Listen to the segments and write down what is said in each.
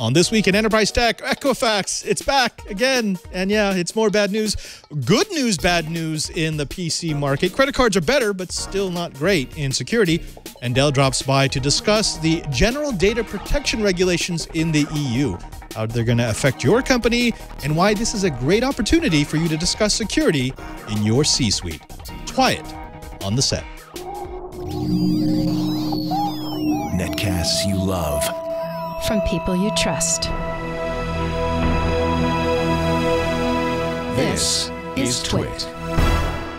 On This Week in Enterprise Tech, Equifax, it's back again. And yeah, it's more bad news. Good news, bad news in the PC market. Credit cards are better, but still not great in security. And Dell drops by to discuss the general data protection regulations in the EU, how they're going to affect your company, and why this is a great opportunity for you to discuss security in your C-suite. Try it on the set. Netcasts you love. From people you trust. This is Twit.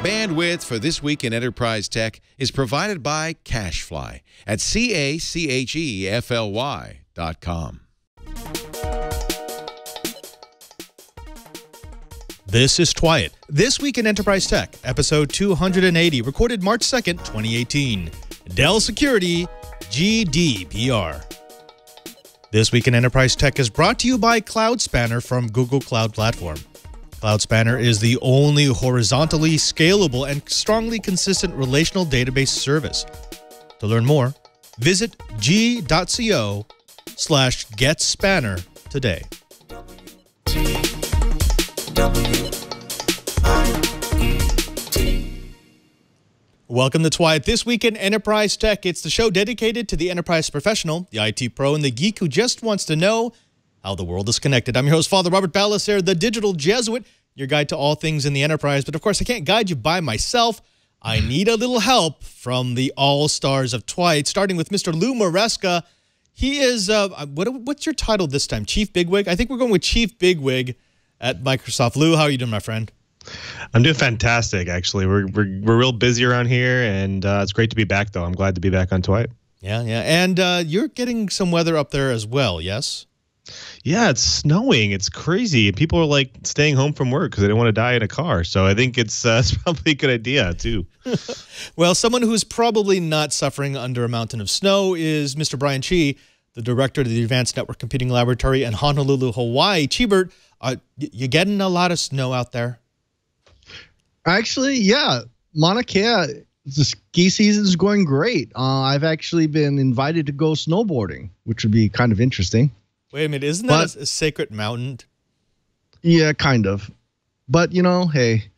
Bandwidth for This Week in Enterprise Tech is provided by CacheFly at CACHEFLY.com. This is Twit. This Week in Enterprise Tech, episode 280, recorded March 2nd, 2018. Dell Security, GDPR. This Week in Enterprise Tech is brought to you by Cloud Spanner from Google Cloud Platform. Cloud Spanner is the only horizontally scalable and strongly consistent relational database service. To learn more, visit g.co/getspanner today. Welcome to Twit. This Week in Enterprise Tech. It's the show dedicated to the enterprise professional, the IT pro, and the geek who just wants to know how the world is connected. I'm your host, Father Robert Ballasare, the digital Jesuit, your guide to all things in the enterprise. But of course, I can't guide you by myself. I need a little help from the all-stars of Twit, starting with Mr. Lou Maresca. He is, what's your title this time? Chief Bigwig? I think we're going with Chief Bigwig at Microsoft. Lou, how are you doing, my friend? I'm doing fantastic, actually. We're real busy around here, and it's great to be back, though. I'm glad to be back on Twit. Yeah. And you're getting some weather up there as well, yes? Yeah, it's snowing. It's crazy. People are, like, staying home from work because they don't want to die in a car. So I think it's probably a good idea, too. Well, someone who's probably not suffering under a mountain of snow is Mr. Brian Chi, the director of the Advanced Network Computing Laboratory in Honolulu, Hawaii. Chibert, you getting a lot of snow out there? Actually, yeah. Mauna Kea, the ski season is going great. I've actually been invited to go snowboarding, which would be kind of interesting. Wait a minute, isn't that a sacred mountain? Yeah, kind of. But you know, hey,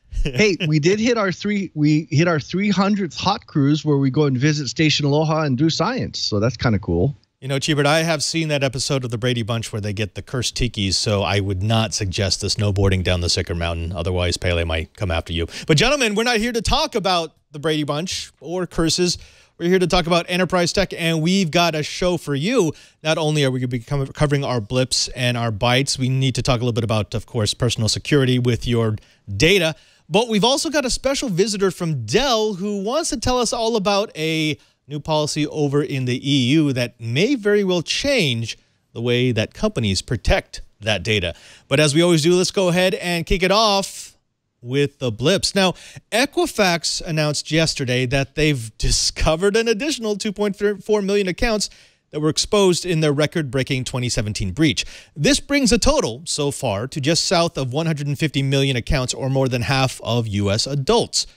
we did hit our 300th hot cruise where we go and visit Station Aloha and do science. So that's kind of cool. You know, Chibert, I have seen that episode of the Brady Bunch where they get the cursed tikis, so I would not suggest the snowboarding down the Sacred Mountain. Otherwise, Pele might come after you. But gentlemen, we're not here to talk about the Brady Bunch or curses. We're here to talk about enterprise tech, and we've got a show for you. Not only are we going to be covering our blips and our bytes, we need to talk a little bit about, of course, personal security with your data. But we've also got a special visitor from Dell who wants to tell us all about a new policy over in the EU that may very well change the way that companies protect that data. But as we always do, let's go ahead and kick it off with the blips. Now, Equifax announced yesterday that they've discovered an additional 2.4 million accounts that were exposed in their record-breaking 2017 breach. This brings a total so far to just south of 150 million accounts, or more than half of U.S. adults.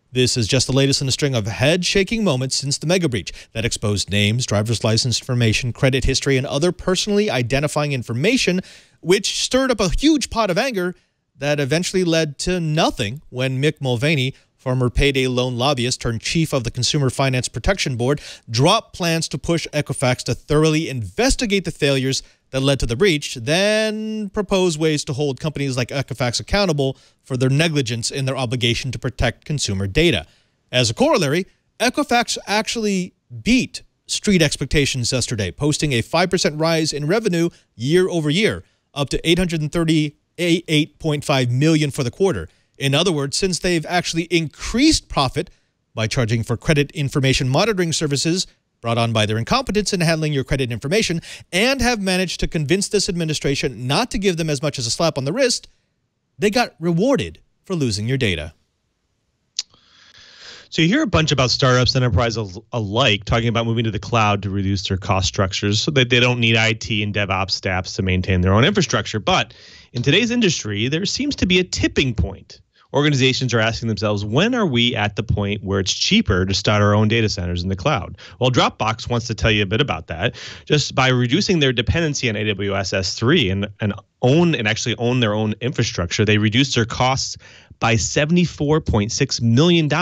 This is just the latest in a string of head-shaking moments since the mega breach that exposed names, driver's license information, credit history, and other personally identifying information, which stirred up a huge pot of anger that eventually led to nothing when Mick Mulvaney, former payday loan lobbyist turned chief of the Consumer Finance Protection Board, dropped plans to push Equifax to thoroughly investigate the failures that led to the breach, then propose ways to hold companies like Equifax accountable for their negligence in their obligation to protect consumer data. As a corollary, Equifax actually beat street expectations yesterday, posting a 5% rise in revenue year over year, up to $838.5 million for the quarter. In other words, since they've actually increased profit by charging for credit information monitoring services brought on by their incompetence in handling your credit information, and have managed to convince this administration not to give them as much as a slap on the wrist, they got rewarded for losing your data. So you hear a bunch about startups and enterprises alike talking about moving to the cloud to reduce their cost structures so that they don't need IT and DevOps staffs to maintain their own infrastructure. But in today's industry, there seems to be a tipping point Organizations are asking themselves, when are we at the point where it's cheaper to start our own data centers in the cloud? Well, Dropbox wants to tell you a bit about that. Just by reducing their dependency on AWS S3 and actually own their own infrastructure, they reduce their costs by $74.6 million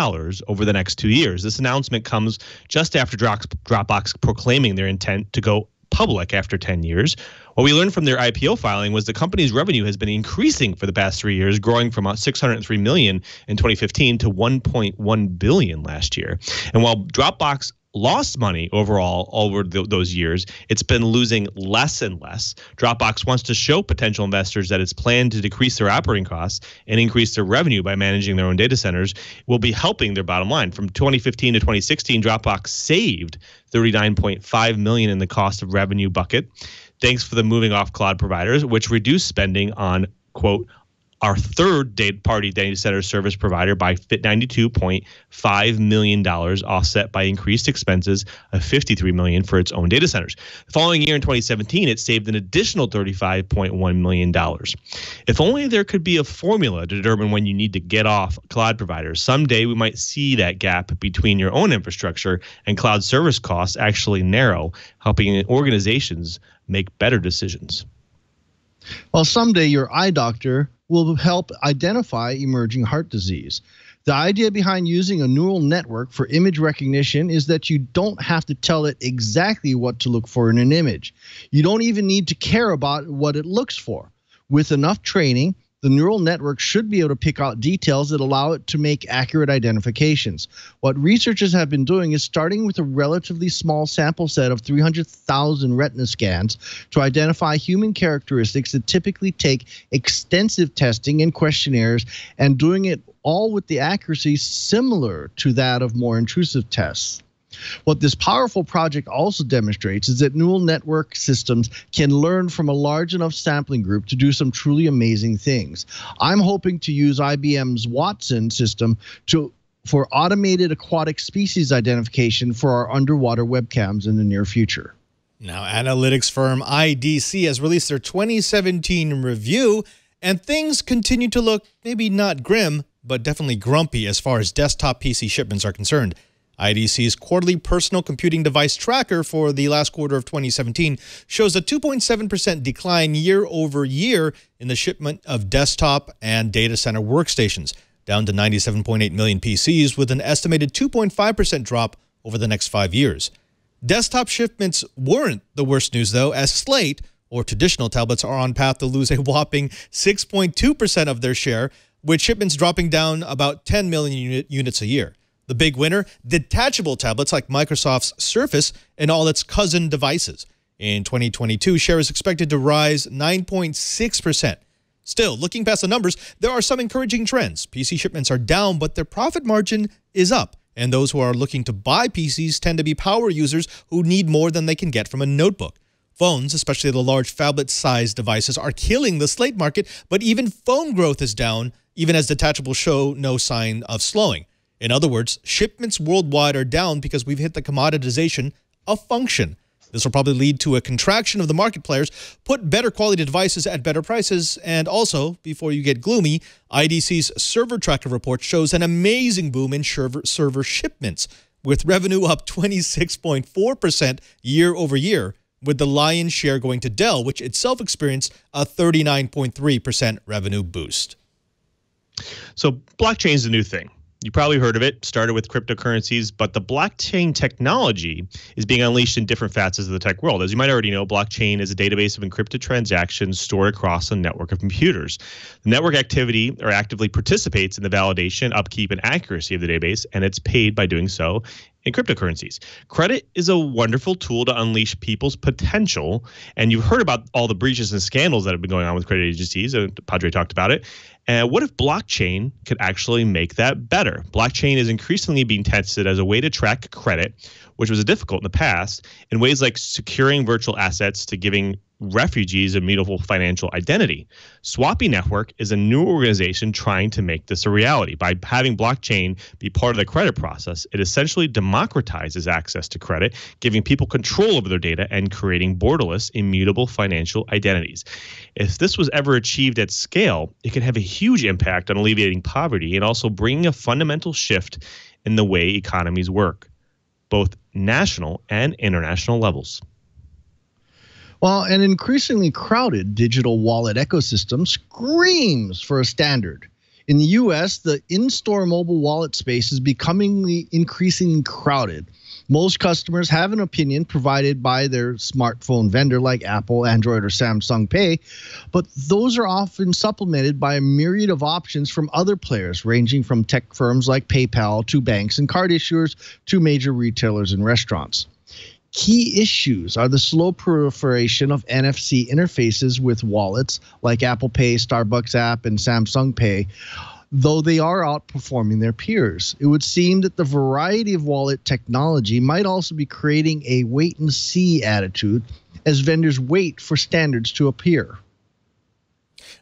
over the next 2 years. This announcement comes just after Dropbox proclaiming their intent to go public after 10 years. What we learned from their IPO filing was the company's revenue has been increasing for the past 3 years, growing from $603 million in 2015 to $1.1 billion last year. And while Dropbox lost money overall over those years, it's been losing less and less. Dropbox wants to show potential investors that its plan to decrease their operating costs and increase their revenue by managing their own data centers will be helping their bottom line. From 2015 to 2016, Dropbox saved $39.5 million in the cost of revenue bucket, thanks for the moving off cloud providers, which reduced spending on, quote, our third-party data center service provider by $92.5 million, offset by increased expenses of $53 million for its own data centers. The following year, in 2017, it saved an additional $35.1 million. If only there could be a formula to determine when you need to get off cloud providers. Someday, we might see that gap between your own infrastructure and cloud service costs actually narrow, helping organizations make better decisions. Well, someday your eye doctor will help identify emerging heart disease. The idea behind using a neural network for image recognition is that you don't have to tell it exactly what to look for in an image. You don't even need to care about what it looks for. With enough training, the neural network should be able to pick out details that allow it to make accurate identifications. What researchers have been doing is starting with a relatively small sample set of 300,000 retina scans to identify human characteristics that typically take extensive testing and questionnaires, and doing it all with the accuracy similar to that of more intrusive tests. What this powerful project also demonstrates is that neural network systems can learn from a large enough sampling group to do some truly amazing things. I'm hoping to use IBM's Watson system for automated aquatic species identification for our underwater webcams in the near future. Now, analytics firm IDC has released their 2017 review, and things continue to look maybe not grim, but definitely grumpy as far as desktop PC shipments are concerned. IDC's quarterly personal computing device tracker for the last quarter of 2017 shows a 2.7% decline year over year in the shipment of desktop and data center workstations, down to 97.8 million PCs, with an estimated 2.5% drop over the next 5 years. Desktop shipments weren't the worst news, though, as Slate, or traditional tablets, are on path to lose a whopping 6.2% of their share, with shipments dropping down about 10 million units a year. The big winner, detachable tablets like Microsoft's Surface and all its cousin devices. In 2022, share is expected to rise 9.6%. Still, looking past the numbers, there are some encouraging trends. PC shipments are down, but their profit margin is up. And those who are looking to buy PCs tend to be power users who need more than they can get from a notebook. Phones, especially the large phablet-sized devices, are killing the Slate market, but even phone growth is down, even as detachables show no sign of slowing. In other words, shipments worldwide are down because we've hit the commoditization of function. This will probably lead to a contraction of the market players, put better quality devices at better prices, and also, before you get gloomy, IDC's server tracker report shows an amazing boom in server shipments, with revenue up 26.4% year over year, with the lion's share going to Dell, which itself experienced a 39.3% revenue boost. So blockchain is a new thing. You probably heard of it, started with cryptocurrencies, but the blockchain technology is being unleashed in different facets of the tech world. As you might already know, blockchain is a database of encrypted transactions stored across a network of computers. The network activity or actively participates in the validation, upkeep, and accuracy of the database, and it's paid by doing so in cryptocurrencies. Credit is a wonderful tool to unleash people's potential, and you've heard about all the breaches and scandals that have been going on with credit agencies. Padre talked about it. And what if blockchain could actually make that better? Blockchain is increasingly being tested as a way to track credit, which was difficult in the past, in ways like securing virtual assets to giving refugees immutable financial identity. Swappy Network is a new organization trying to make this a reality. By having blockchain be part of the credit process, it essentially democratizes access to credit, giving people control over their data and creating borderless, immutable financial identities. If this was ever achieved at scale, it could have a huge impact on alleviating poverty and also bringing a fundamental shift in the way economies work, both national and international levels. Well, an increasingly crowded digital wallet ecosystem screams for a standard. In the US, the in-store mobile wallet space is becoming increasingly crowded. Most customers have an opinion provided by their smartphone vendor like Apple, Android, or Samsung Pay, but those are often supplemented by a myriad of options from other players, ranging from tech firms like PayPal to banks and card issuers to major retailers and restaurants. Key issues are the slow proliferation of NFC interfaces with wallets like Apple Pay, Starbucks app, and Samsung Pay, though they are outperforming their peers. It would seem that the variety of wallet technology might also be creating a wait-and-see attitude as vendors wait for standards to appear.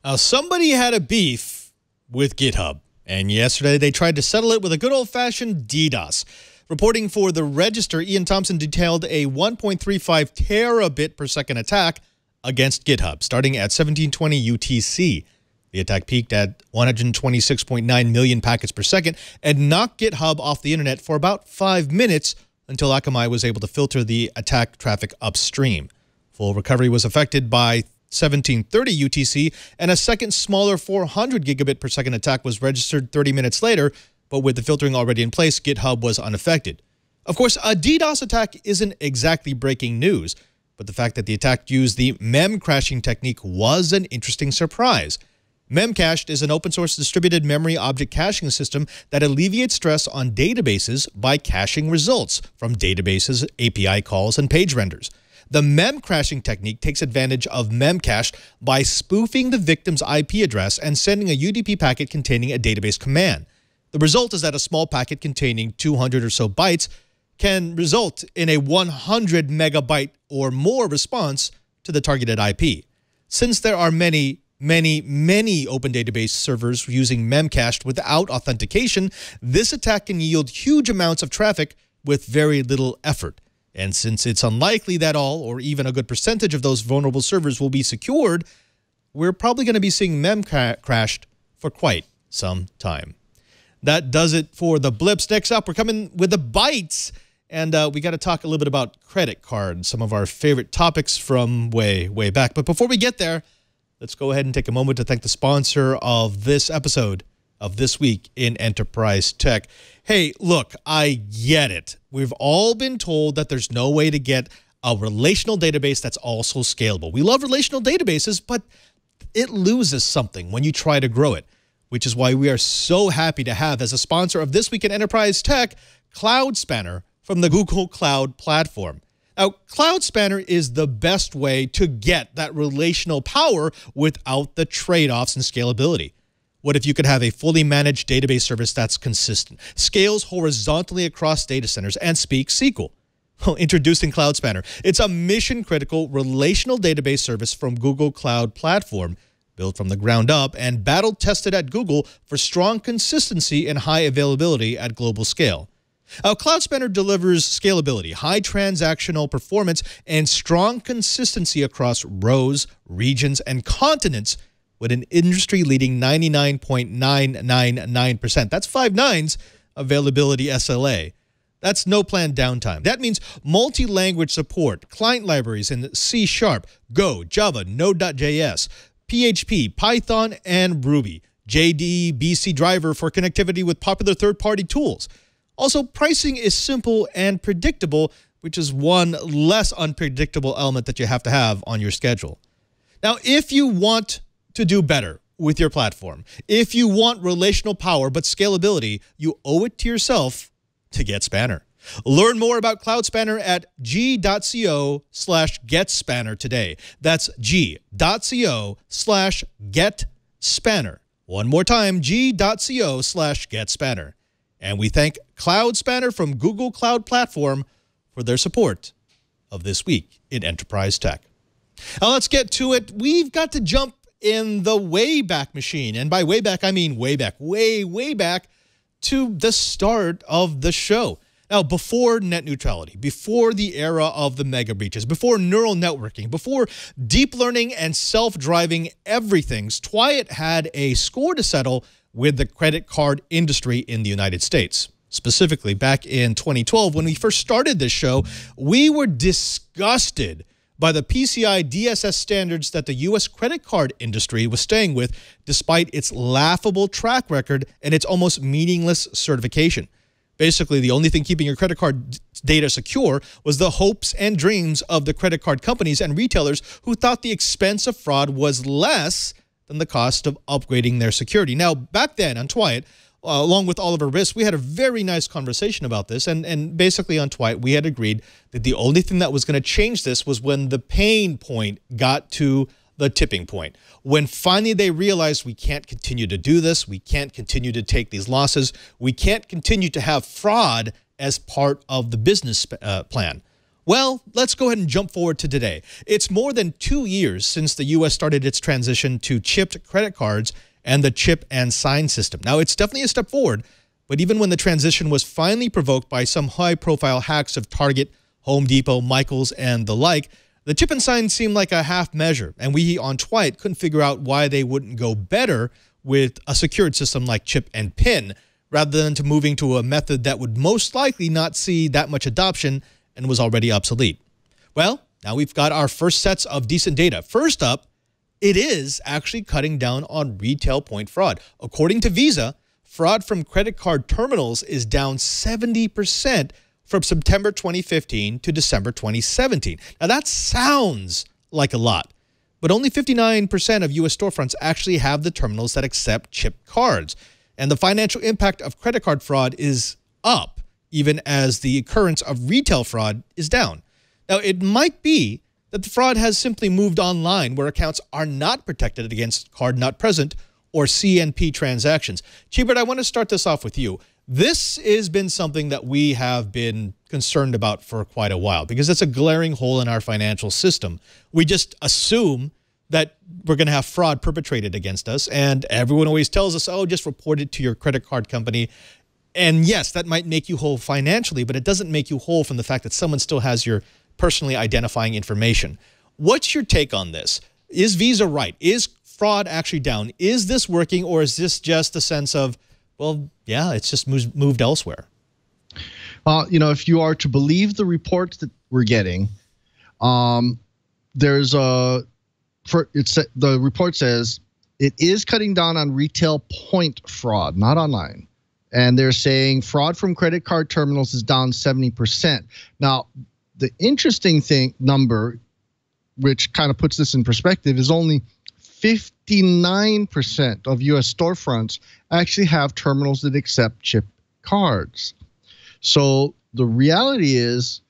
Now, somebody had a beef with GitHub, and yesterday they tried to settle it with a good old-fashioned DDoS. Reporting for The Register, Ian Thompson detailed a 1.35 terabit per second attack against GitHub, starting at 1720 UTC. The attack peaked at 126.9 million packets per second and knocked GitHub off the internet for about 5 minutes until Akamai was able to filter the attack traffic upstream. Full recovery was affected by 1730 UTC, and a second smaller 400 gigabit per second attack was registered 30 minutes later, but with the filtering already in place, GitHub was unaffected. Of course, a DDoS attack isn't exactly breaking news, but the fact that the attack used the mem crashing technique was an interesting surprise. Memcached is an open-source distributed memory object caching system that alleviates stress on databases by caching results from databases, API calls, and page renders. The mem crashing technique takes advantage of memcached by spoofing the victim's IP address and sending a UDP packet containing a database command. The result is that a small packet containing 200 or so bytes can result in a 100 megabyte or more response to the targeted IP. Since there are many open database servers using memcached without authentication, this attack can yield huge amounts of traffic with very little effort. And since it's unlikely that all or even a good percentage of those vulnerable servers will be secured, we're probably going to be seeing memcached for quite some time. That does it for the blips. Next up, we're coming with the bites. And we got to talk a little bit about credit cards, some of our favorite topics from way back. But before we get there, let's go ahead and take a moment to thank the sponsor of this episode of This Week in Enterprise Tech. Hey, look, I get it. We've all been told that there's no way to get a relational database that's also scalable. We love relational databases, but it loses something when you try to grow it, which is why we are so happy to have as a sponsor of This Week in Enterprise Tech, Cloud Spanner from the Google Cloud Platform. Now, Cloud Spanner is the best way to get that relational power without the trade-offs in scalability. What if you could have a fully managed database service that's consistent, scales horizontally across data centers, and speaks SQL? Well, introducing Cloud Spanner. It's a mission-critical relational database service from Google Cloud Platform, built from the ground up and battle-tested at Google for strong consistency and high availability at global scale. Now, Cloud Spanner delivers scalability, high transactional performance, and strong consistency across rows, regions, and continents with an industry-leading 99.999%. That's 5 nines availability SLA. That's no planned downtime. That means multi-language support, client libraries in C#, Go, Java, Node.js, PHP, Python, and Ruby. JDBC driver for connectivity with popular third-party tools. Also, pricing is simple and predictable, which is one less unpredictable element that you have to have on your schedule. Now, if you want to do better with your platform, if you want relational power but scalability, you owe it to yourself to get Spanner. Learn more about Cloud Spanner at g.co/getspanner today. That's g.co/getspanner. One more time, g.co/getspanner. And we thank Cloud Spanner from Google Cloud Platform for their support of This Week in Enterprise Tech. Now let's get to it. We've got to jump in the Wayback Machine. And by way back, I mean way back, way back to the start of the show. Now, before net neutrality, before the era of the mega breaches, before neural networking, before deep learning and self-driving everythings, Twyett had a score to settle with the credit card industry in the United States. Specifically, back in 2012, when we first started this show, we were disgusted by the PCI DSS standards that the U.S. credit card industry was staying with, despite its laughable track record and its almost meaningless certification. Basically, the only thing keeping your credit card data secure was the hopes and dreams of the credit card companies and retailers who thought the expense of fraud was less than the cost of upgrading their security. Now, back then on Twyett, along with Oliver Riss, we had a very nice conversation about this. And basically on Twyett, we had agreed that the only thing that was going to change this was when the pain point got to the tipping point. When finally they realized we can't continue to do this, we can't continue to take these losses, we can't continue to have fraud as part of the business plan. Well, let's go ahead and jump forward to today. It's more than 2 years since the U.S. started its transition to chipped credit cards and the chip and sign system. Now, it's definitely a step forward, but even when the transition was finally provoked by some high-profile hacks of Target, Home Depot, Michaels, and the like, the chip and sign seemed like a half measure, and we on Twyett couldn't figure out why they wouldn't go better with a secured system like chip and pin, rather than to moving to a method that would most likely not see that much adoption and was already obsolete. Well, now we've got our first sets of decent data. First up, it is actually cutting down on retail point fraud. According to Visa, fraud from credit card terminals is down 70% from September 2015 to December 2017. Now that sounds like a lot, but only 59% of U.S. storefronts actually have the terminals that accept chip cards. And the financial impact of credit card fraud is up, even as the occurrence of retail fraud is down. Now, it might be that the fraud has simply moved online where accounts are not protected against card not present or CNP transactions. Chibert, I want to start this off with you. This has been something that we have been concerned about for quite a while because it's a glaring hole in our financial system. We just assume that we're going to have fraud perpetrated against us, and everyone always tells us, oh, just report it to your credit card company. And yes, that might make you whole financially, but it doesn't make you whole from the fact that someone still has your personally identifying information. What's your take on this? Is Visa right? Is fraud actually down? Is this working, or is this just a sense of, well, yeah, it's just moved elsewhere? You know, if you are to believe the reports that we're getting, there's the report says it is cutting down on retail point fraud, not online. And they're saying fraud from credit card terminals is down 70%. Now, the interesting number, which kind of puts this in perspective, is only 59% of U.S. storefronts actually have terminals that accept chip cards. So the reality is,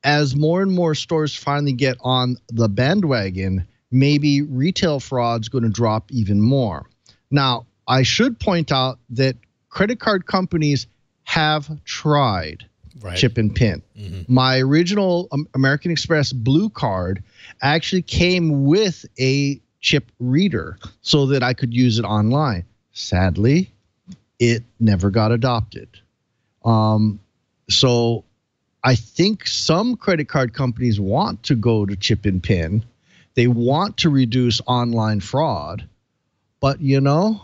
as more and more stores finally get on the bandwagon, maybe retail fraud's going to drop even more. Now, I should point out that credit card companies have tried chip and pin. My original American Express Blue card actually came with a chip reader so that I could use it online. Sadly, it never got adopted. So I think some credit card companies want to go to chip and pin. They want to reduce online fraud, but you know,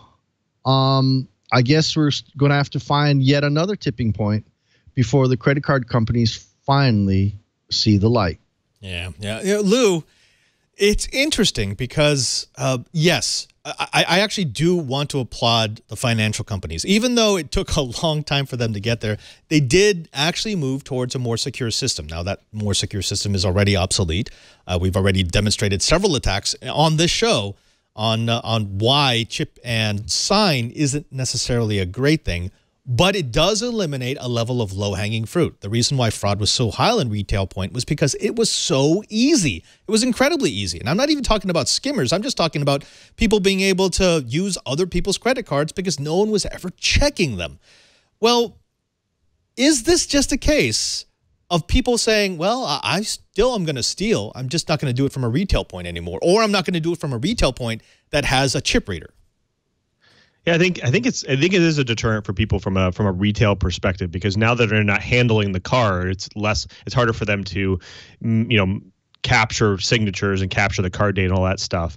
I guess we're going to have to find yet another tipping point before the credit card companies finally see the light. Yeah. Lou, it's interesting because, yes, I actually do want to applaud the financial companies. Even though it took a long time for them to get there, they did actually move towards a more secure system. Now, that more secure system is already obsolete. We've already demonstrated several attacks on this show on why chip and sign isn't necessarily a great thing, but it does eliminate a level of low-hanging fruit. The reason why fraud was so high in retail point was because it was so easy. It was incredibly easy. And I'm not even talking about skimmers. I'm just talking about people being able to use other people's credit cards because no one was ever checking them. Well, is this just a case of people saying, well, I still am going to steal. I'm just not going to do it from a retail point anymore. Or I'm not going to do it from a retail point that has a chip reader. Yeah, I think it is a deterrent for people from a retail perspective, because now that they're not handling the card, it's harder for them to, capture signatures and capture the card data and all that stuff.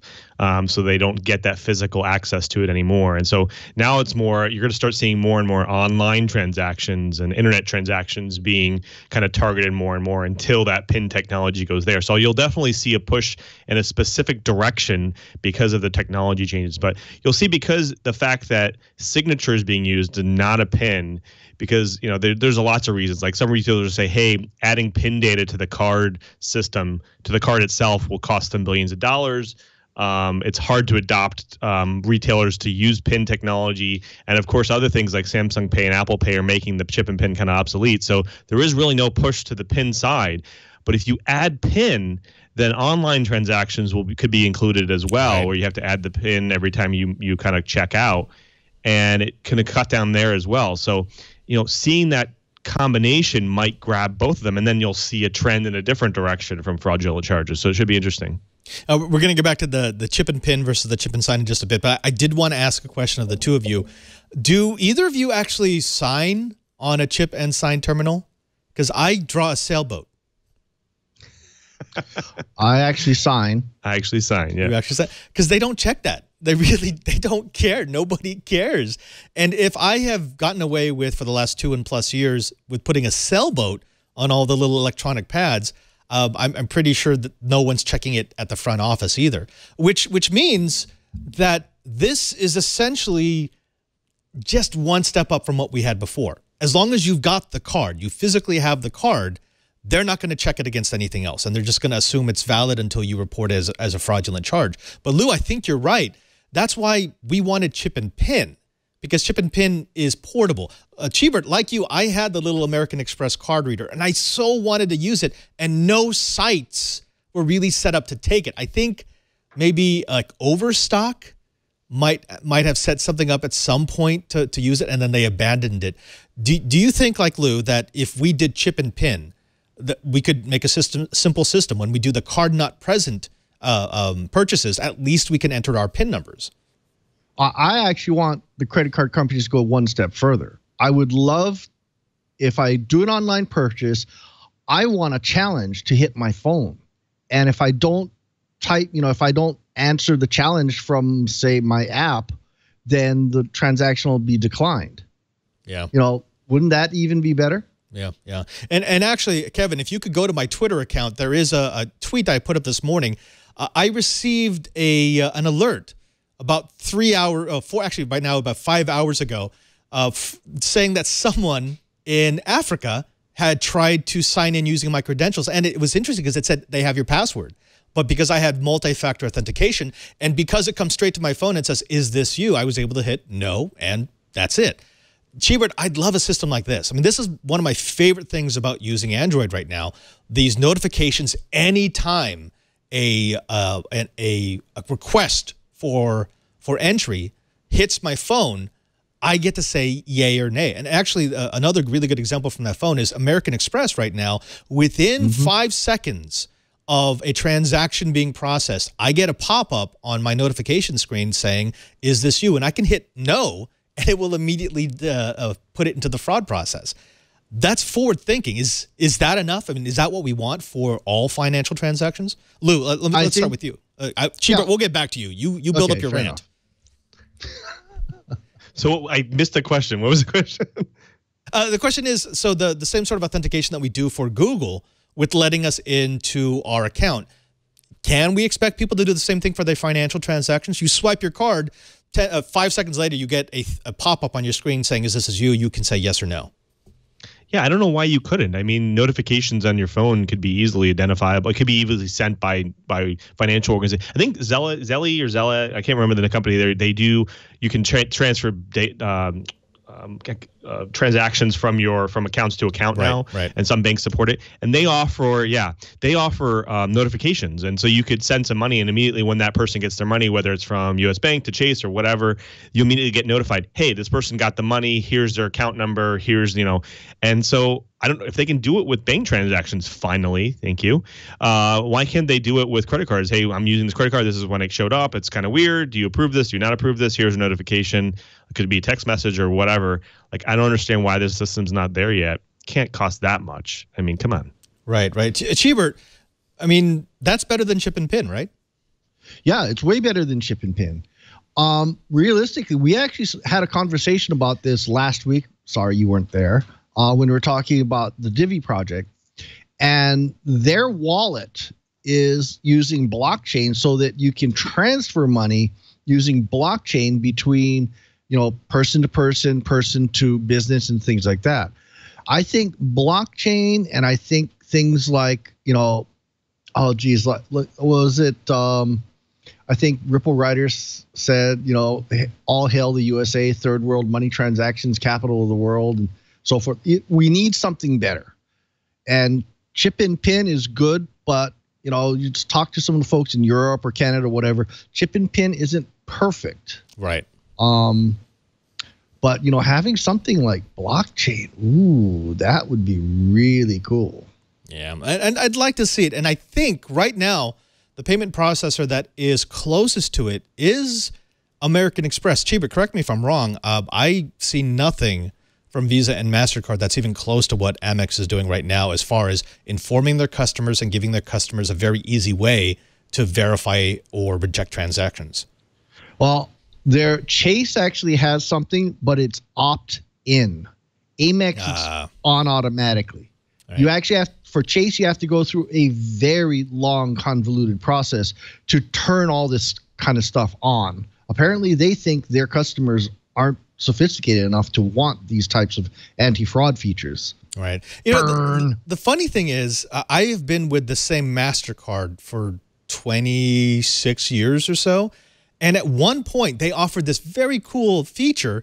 So they don't get that physical access to it anymore. And so now it's more, you're going to start seeing more and more online transactions and internet transactions being kind of targeted more and more until that PIN technology goes there. So you'll definitely see a push in a specific direction because of the technology changes. But you'll see, because the fact that signature is being used and not a PIN, because there's lots of reasons. Like some retailers say, hey, adding PIN data to the card system, to the card itself, will cost them billions of dollars. It's hard to adopt retailers to use PIN technology. And of course, other things like Samsung Pay and Apple Pay are making the chip and PIN kind of obsolete. So there is really no push to the PIN side. But if you add PIN, then online transactions could be included as well, right, where you have to add the PIN every time you kind of check out. And it can cut down there as well. So, seeing that combination might grab both of them, and then you'll see a trend in a different direction from fraudulent charges. So it should be interesting. We're going to get back to the chip and PIN versus the chip and sign in just a bit, but I did want to ask a question of the two of you. Do either of you actually sign on a chip and sign terminal? Because I draw a sailboat. I actually sign. Yeah. You actually sign? Because they don't check that. They don't care. Nobody cares. And if I have gotten away with, for the last 2+ years, with putting a sailboat on all the little electronic pads, I'm pretty sure that no one's checking it at the front office either, which means that this is essentially just one step up from what we had before. As long as you've got the card, you physically have the card, they're not going to check it against anything else, and they're just going to assume it's valid until you report it as a fraudulent charge. But Lou, I think you're right. That's why we wanted chip and PIN, because chip and PIN is portable. Cheebert, like you, I had the little American Express card reader, and I so wanted to use it, and no sites were really set up to take it. I think maybe like Overstock might have set something up at some point to use it, and then they abandoned it. Do you think, like Lou, that if we did chip and PIN, that we could make a simple system when we do the card not present purchases, at least we can enter our PIN numbers? I actually want the credit card companies to go one step further. I would love, if I do an online purchase, I want a challenge to hit my phone. And if I don't type, if I don't answer the challenge from, say, my app, then the transaction will be declined. Yeah. Wouldn't that even be better? Yeah, yeah. And actually, Kevin, if you could go to my Twitter account, there is a tweet I put up this morning. I received an alert about 3 hours, actually by now about 5 hours ago, saying that someone in Africa had tried to sign in using my credentials. And it was interesting because it said they have your password. But because I had multi-factor authentication, and because it comes straight to my phone and says, is this you? I was able to hit no, and that's it. Cheebert, I'd love a system like this. I mean, this is one of my favorite things about using Android right now. These notifications anytime a request for entry hits my phone, I get to say yay or nay. And actually, another really good example from that phone is American Express right now. Within 5 seconds of a transaction being processed, I get a pop-up on my notification screen saying, is this you? And I can hit no, and it will immediately put it into the fraud process. That's forward thinking. Is that enough? I mean, is that what we want for all financial transactions? Lou, let's start with you. Cheebert, we'll get back to you. You build up your rant. So I missed the question. What was the question? The question is, so the same sort of authentication that we do for Google with letting us into our account, can we expect people to do the same thing for their financial transactions? You swipe your card, 5 seconds later, you get a pop-up on your screen saying, is this you? You can say yes or no. Yeah, I don't know why you couldn't. I mean, notifications on your phone could be easily identifiable. It could be easily sent by financial organizations. I think Zella, I can't remember the company. They do. You can transfer transactions from accounts to account now, right. And some banks support it. And they offer notifications, and so you could send some money, and immediately when that person gets their money, whether it's from US Bank to Chase or whatever, you immediately get notified. Hey, this person got the money. Here's their account number. Here's and so I don't know if they can do it with bank transactions. Finally, thank you. Why can't they do it with credit cards? Hey, I'm using this credit card. This is when it showed up. It's kind of weird. Do you approve this? Do you not approve this? Here's a notification. It could be a text message or whatever. Like, I don't understand why this system's not there yet. Can't cost that much. I mean, come on. Right. Cheebert, I mean, that's better than chip and pin, right? Yeah, it's way better than chip and pin. Realistically, we actually had a conversation about this last week. Sorry you weren't there. When we were talking about the Divi project, and their wallet is using blockchain so that you can transfer money using blockchain between, person to person, person to business, and things like that. I think blockchain, and I think things like, was it? I think Ripple Writers said, all hail the USA, third world money transactions, capital of the world, and so forth. We need something better. And chip and pin is good, but, you just talk to some of the folks in Europe or Canada or whatever. Chip and pin isn't perfect. Right. But, having something like blockchain, ooh, that would be really cool. Yeah, and I'd like to see it. And I think right now, the payment processor that is closest to it is American Express. Cheebert, correct me if I'm wrong. I see nothing from Visa and MasterCard that's even close to what Amex is doing right now as far as informing their customers and giving their customers a very easy way to verify or reject transactions. Well, their Chase actually has something, but it's opt-in. Amex is on automatically. Right. You actually have, for Chase, you have to go through a very long, convoluted process to turn all this kind of stuff on. Apparently, they think their customers aren't sophisticated enough to want these types of anti-fraud features. Right. The funny thing is, I have been with the same MasterCard for 26 years or so. And at one point, they offered this very cool feature.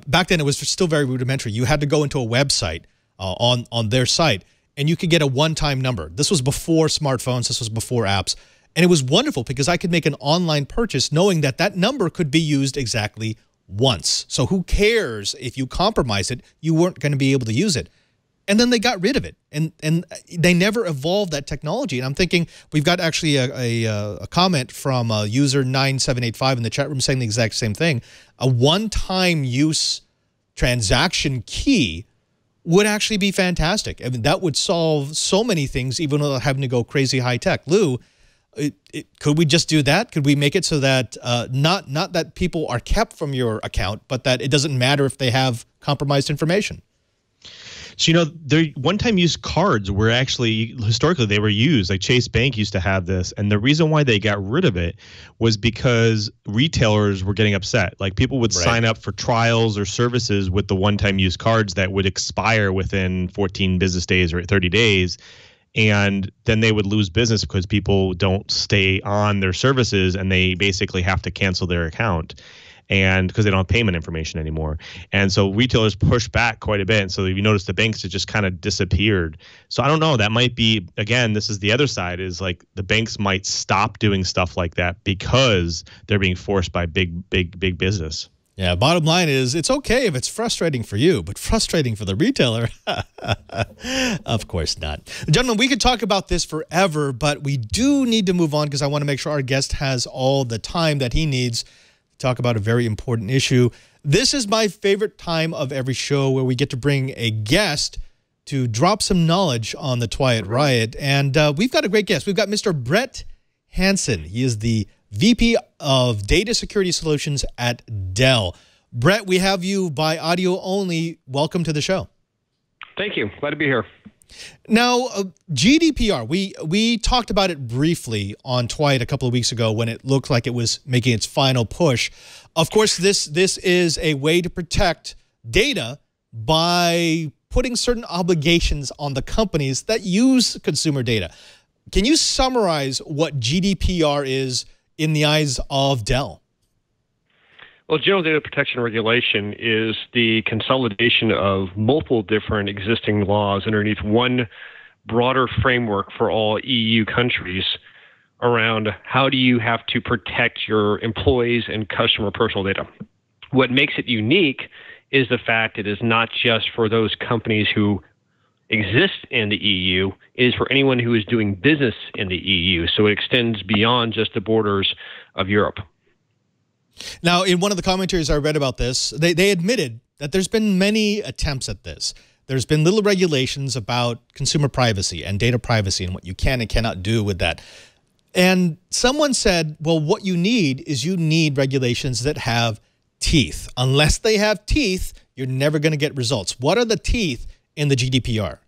Back then, it was still very rudimentary. You had to go into a website on their site, and you could get a one-time number. This was before smartphones. This was before apps. And it was wonderful because I could make an online purchase knowing that that number could be used exactly once. So who cares if you compromise it? You weren't going to be able to use it. And then they got rid of it. And they never evolved that technology. And I'm thinking, we've got actually a comment from user 9785 in the chat room saying the exact same thing. A one-time use transaction key would actually be fantastic. I mean, that would solve so many things, even without having to go crazy high tech. Lou, could we just do that? Could we make it so that not that people are kept from your account, but that it doesn't matter if they have compromised information? So, their one-time use cards were actually, historically, they were used. Like Chase Bank used to have this. And the reason why they got rid of it was because retailers were getting upset. Like people would sign up for trials or services with the one-time use cards that would expire within 14 business days or 30 days. And then they would lose business because people don't stay on their services and they basically have to cancel their account. And because they don't have payment information anymore. And so retailers pushed back quite a bit. And so if you notice the banks have just kind of disappeared. So I don't know, that might be, again, this is the other side, is like the banks might stop doing stuff like that because they're being forced by big business. Yeah, bottom line is it's okay if it's frustrating for you, but frustrating for the retailer? Of course not. Gentlemen, we could talk about this forever, but we do need to move on because I want to make sure our guest has all the time that he needs talk about a very important issue. This is my favorite time of every show where we get to bring a guest to drop some knowledge on the Twiat Riot. And we've got a great guest. We've got Mr. Brett Hansen. He is the VP of Data Security Solutions at Dell. Brett, we have you by audio only. Welcome to the show. Thank you. Glad to be here. Now, GDPR, we talked about it briefly on Twiat a couple of weeks ago when it looked like it was making its final push. Of course, this is a way to protect data by putting certain obligations on the companies that use consumer data. Can you summarize what GDPR is in the eyes of Dell? Well, General Data Protection Regulation is the consolidation of multiple different existing laws underneath one broader framework for all EU countries around how do you have to protect your employees and customer personal data. What makes it unique is the fact it is not just for those companies who exists in the EU. It is for anyone who is doing business in the EU. So it extends beyond just the borders of Europe. Now, in one of the commentaries I read about this, they admitted that there's been many attempts at this. There's been little regulations about consumer privacy and data privacy and what you can and cannot do with that. And someone said, well, what you need is you need regulations that have teeth. Unless they have teeth, you're never going to get results. What are the teeth in the GDPR?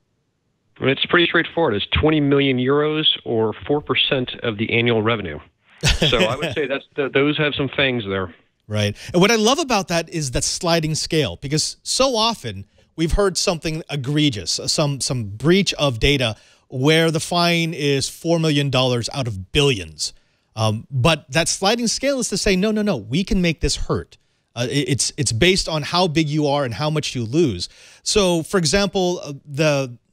It's pretty straightforward. It's 20 million euros or 4% of the annual revenue. So I would say those have some fangs there. Right. And what I love about that is that sliding scale, because so often we've heard something egregious, some breach of data where the fine is $4 million out of billions. But that sliding scale is to say, no, we can make this hurt. It's based on how big you are and how much you lose. So, for example,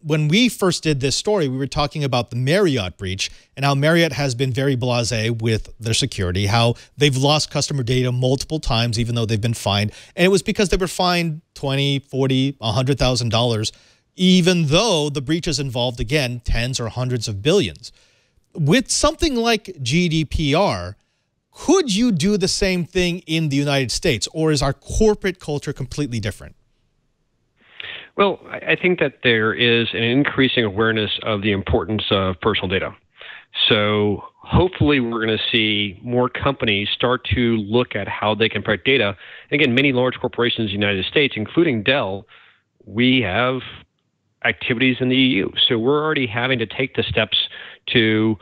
when we first did this story, we were talking about the Marriott breach and how Marriott has been very blasé with their security, how they've lost customer data multiple times, even though they've been fined. And it was because they were fined $20,000, $40,000, $100,000, even though the breaches involved, again, tens or hundreds of billions. With something like GDPR, could you do the same thing in the United States, or is our corporate culture completely different? Well, I think that there is an increasing awareness of the importance of personal data. So hopefully we're going to see more companies start to look at how they can protect data. Again, many large corporations in the United States, including Dell, we have activities in the EU. So we're already having to take the steps to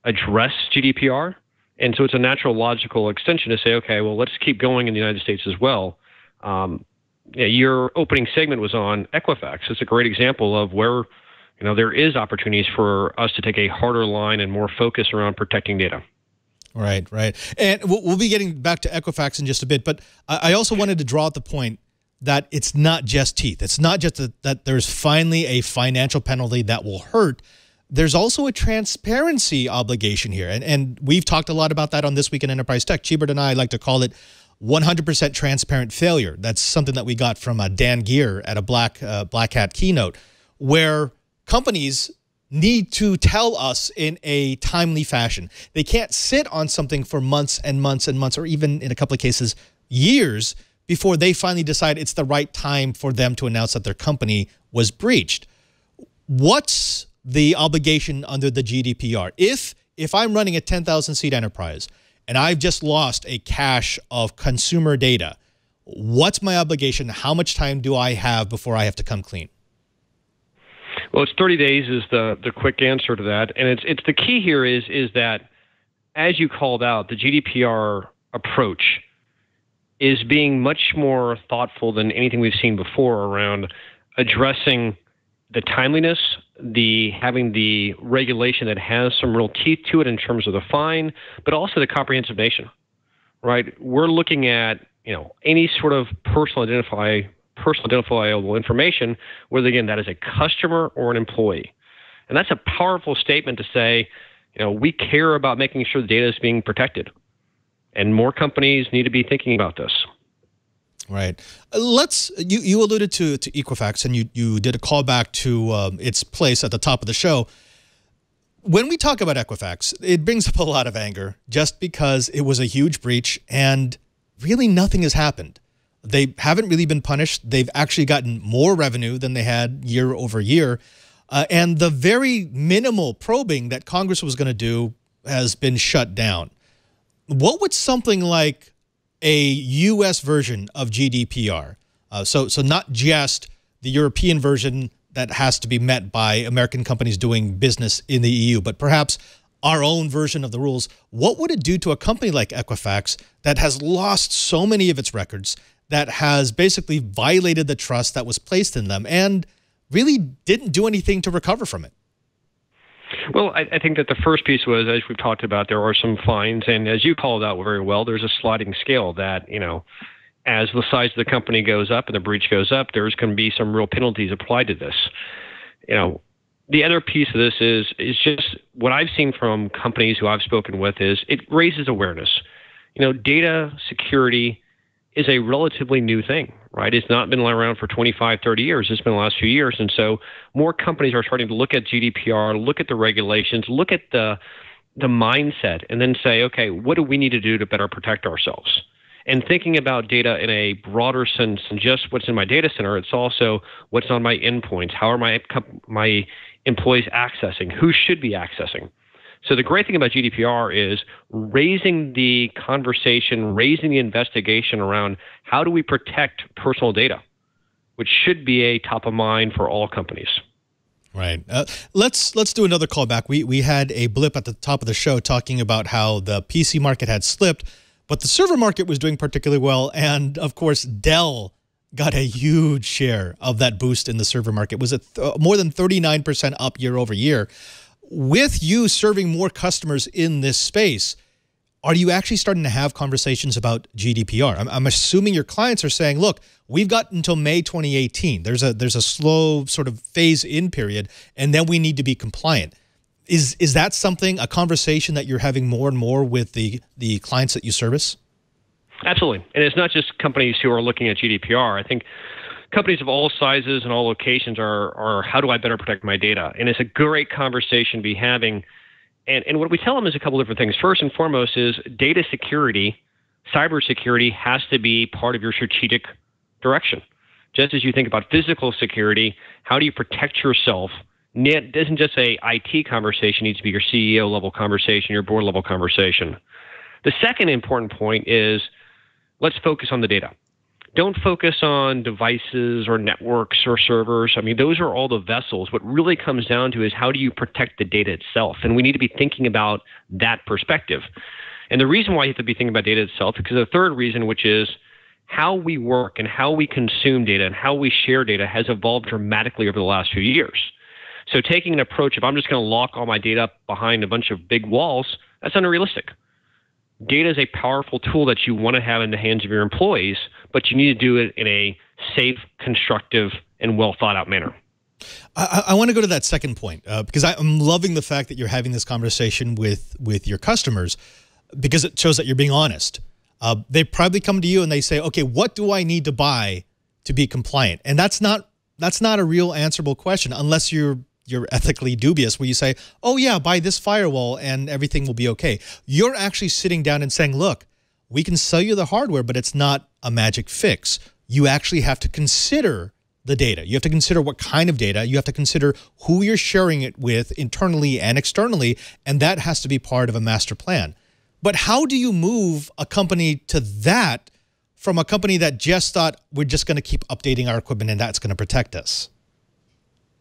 address GDPR. And so it's a natural, logical extension to say, okay, well, let's keep going in the United States as well. Your opening segment was on Equifax. It's a great example of where there is opportunities for us to take a harder line and more focus around protecting data. Right. And we'll be getting back to Equifax in just a bit, but I also wanted to draw out the point that it's not just teeth. It's not just that there's finally a financial penalty that will hurt. There's also a transparency obligation here. And we've talked a lot about that on This Week in Enterprise Tech. Chibert and I like to call it 100% transparent failure. That's something that we got from Dan Gear at a Black Hat keynote, where companies need to tell us in a timely fashion. They can't sit on something for months and months and months, or even in a couple of cases, years, before they finally decide it's the right time for them to announce that their company was breached. What's the obligation under the GDPR? If I'm running a 10,000-seat enterprise and I've just lost a cache of consumer data, what's my obligation? How much time do I have before I have to come clean? Well, it's 30 days is the quick answer to that. And it's the key here is that, as you called out, the GDPR approach is being much more thoughtful than anything we've seen before around addressing the timeliness, having the regulation that has some real teeth to it in terms of the fine, but also the comprehensive nation, right? We're looking at any sort of personal identifiable information, whether again that is a customer or an employee, and that's a powerful statement to say, we care about making sure the data is being protected, and more companies need to be thinking about this. Right. You alluded to Equifax, and you did a callback to its place at the top of the show. When we talk about Equifax, it brings up a lot of anger just because it was a huge breach and really nothing has happened. They haven't really been punished. They've actually gotten more revenue than they had year over year. And the very minimal probing that Congress was going to do has been shut down. What would something like a U.S. version of GDPR, so not just the European version that has to be met by American companies doing business in the EU, but perhaps our own version of the rules, what would it do to a company like Equifax that has lost so many of its records, that has basically violated the trust that was placed in them and really didn't do anything to recover from it? Well, I think that the first piece was, as we've talked about, there are some fines. And as you called out very well, there's a sliding scale that, as the size of the company goes up and the breach goes up, there's going to be some real penalties applied to this. The other piece of this is just what I've seen from companies who I've spoken with is it raises awareness. Data security is a relatively new thing, right? It's not been around for 25, 30 years. It's been the last few years. And so more companies are starting to look at GDPR, look at the regulations, look at the mindset, and then say, okay, what do we need to do to better protect ourselves? And thinking about data in a broader sense than just what's in my data center, it's also what's on my endpoints. How are my employees accessing? Who should be accessing? So the great thing about GDPR is raising the conversation, raising the investigation around how do we protect personal data, which should be a top of mind for all companies. Right. Let's do another callback. We had a blip at the top of the show talking about how the PC market had slipped, but the server market was doing particularly well. And of course, Dell got a huge share of that boost in the server market. Was it more than 39% up year over year? With you serving more customers in this space, are you actually starting to have conversations about GDPR? I'm assuming your clients are saying, look, we've got until May 2018. There's a slow sort of phase-in period, and then we need to be compliant. Is that something, a conversation that you're having more and more with the clients that you service? Absolutely. And it's not just companies who are looking at GDPR. I think companies of all sizes and all locations are how do I better protect my data? And it's a great conversation to be having. And what we tell them is a couple different things. First and foremost is data security, cybersecurity has to be part of your strategic direction. Just as you think about physical security, how do you protect yourself? It isn't just a IT conversation, it needs to be your CEO level conversation, your board level conversation. The second important point is let's focus on the data. Don't focus on devices or networks or servers. I mean, those are all the vessels. What really comes down to is how do you protect the data itself? And we need to be thinking about that perspective. And the reason why you have to be thinking about data itself, because the third reason, which is how we work and how we consume data and how we share data has evolved dramatically over the last few years. So taking an approach of I'm just going to lock all my data up behind a bunch of big walls, that's unrealistic. Data is a powerful tool that you want to have in the hands of your employees, but you need to do it in a safe, constructive, and well thought out manner. I want to go to that second point because I'm loving the fact that you're having this conversation with your customers because it shows that you're being honest. They probably come to you and they say, okay, what do I need to buy to be compliant? And that's not a real answerable question unless you're ethically dubious where you say, oh yeah, buy this firewall and everything will be okay. You're actually sitting down and saying, look, we can sell you the hardware, but it's not a magic fix. You actually have to consider the data. You have to consider what kind of data. You have to consider who you're sharing it with internally and externally, and that has to be part of a master plan. But how do you move a company to that from a company that just thought we're just going to keep updating our equipment and that's going to protect us?